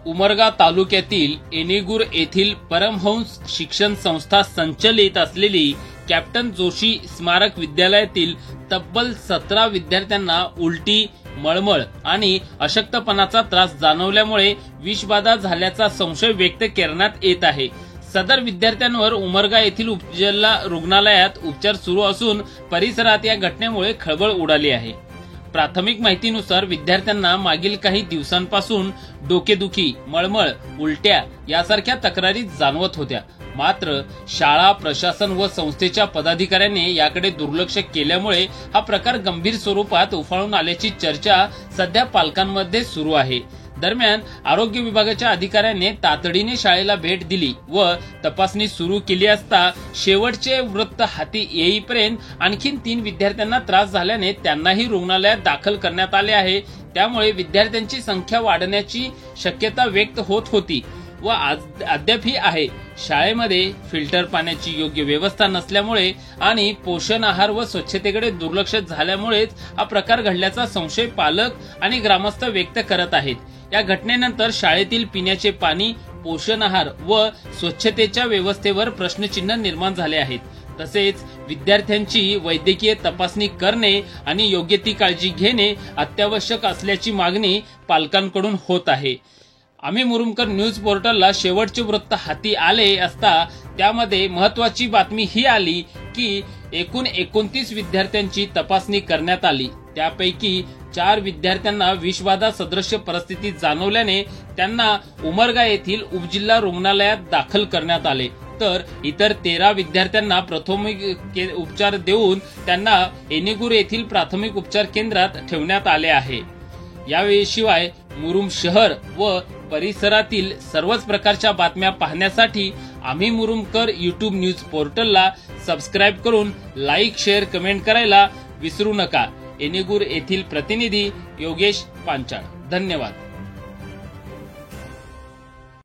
उमरगा तालुक्यातील एनेगूर येथील परमहंस शिक्षण संस्था संचलित असलेली कॅप्टन जोशी स्मारक विद्यालयातील तब्बल 17 विद्यार्थ्यांना उलटी, मळमळ आणि अशक्तपणाचा त्रास जाणवल्यामुळे विषबाधा झाल्याचा संशय व्यक्त करण्यात येत आहे। सदर विद्यार्थ्यांवर उमरगा येथील उपजिल्हा रुग्णालयात उपचार सुरू असून परिसरात या घटनेमुळे खळबळ उडाली आहे। प्राथमिक माहितीनुसार विद्यार्थ्यांना मागील काही दिवसांपासून डोकेदुखी, मळमळ, उलट्या यासारख्या तक्रारी जाणवत होत्या। मात्र शाळा प्रशासन व संस्थेच्या पदाधिकाऱ्यांनी याकडे दुर्लक्ष केल्यामुळे हा प्रकार गंभीर स्वरूपात उफाळून आल्याची चर्चा सध्या पालकांमध्ये सुरू आहे। दरम्यान आरोग्य विभागाच्या अधिकाऱ्यांनी तातडीने शाळेला भेट दिली व तपासणी सुरू केली असता शेवटचे वृत्त हाती येईपर्यंत आणखी 3 विद्यार्थ्यांना त्रास झाल्याने त्यांनाही रुग्णालयात दाखल करण्यात आले आहे। त्यामुळे विद्यार्थ्यांची संख्या वाढण्याची शक्यता व्यक्त होत होती व अद्यापही आहे। शाळेमध्ये फिल्टर पाण्याची योग्य व्यवस्था नसल्यामुळे आणि पोषण आहार व स्वच्छतेकडे दुर्लक्ष झाल्यामुळेच हा प्रकार घडल्याचा संशय पालक आणि ग्रामस्थ व्यक्त करत आहेत। या घटनेनंतर शाळेतील पिण्याचे पाणी, पोषण आहार व स्वच्छतेच्या व्यवस्थेवर प्रश्नचिन्ह निर्माण झाले आहेत। तसेच विद्यार्थ्यांची वैद्यकीय तपासणी करणे आणि योग्य ती काळजी घेणे अत्यावश्यक असल्याची मागणी पालकांकडून होत आहे। आम्ही मुरुमकर न्यूज पोर्टलला शेवटचे वृत्त हाती आले असता त्यामध्ये महत्वाची बातमी ही आली की एकूण 29 विद्यार्थ्यांची तपासणी करण्यात आली। त्यापैकी 4 विद्यार्थ्यांना विषबाधा सदृश्य परिस्थिती जाणवल्याने त्यांना उमरगा येथील उपजिल्हा रुग्णालयात दाखल करण्यात आले, तर इतर 13 विद्यार्थ्यांना प्राथमिक उपचार देऊन त्यांना एनेगूर येथील प्राथमिक उपचार केंद्रात ठेवण्यात आले आहे। यावेळी शिवाय मुरुम शहर व परिसरातील सर्वच प्रकारच्या बातम्या पाहण्यासाठी आम्ही मुरुमकर यूट्यूब न्यूज पोर्टलला सबस्क्राइब करून लाईक, शेअर, कमेंट करायला विसरू नका। एनेगूर येथील प्रतिनिधी योगेश पांचाळ। धन्यवाद।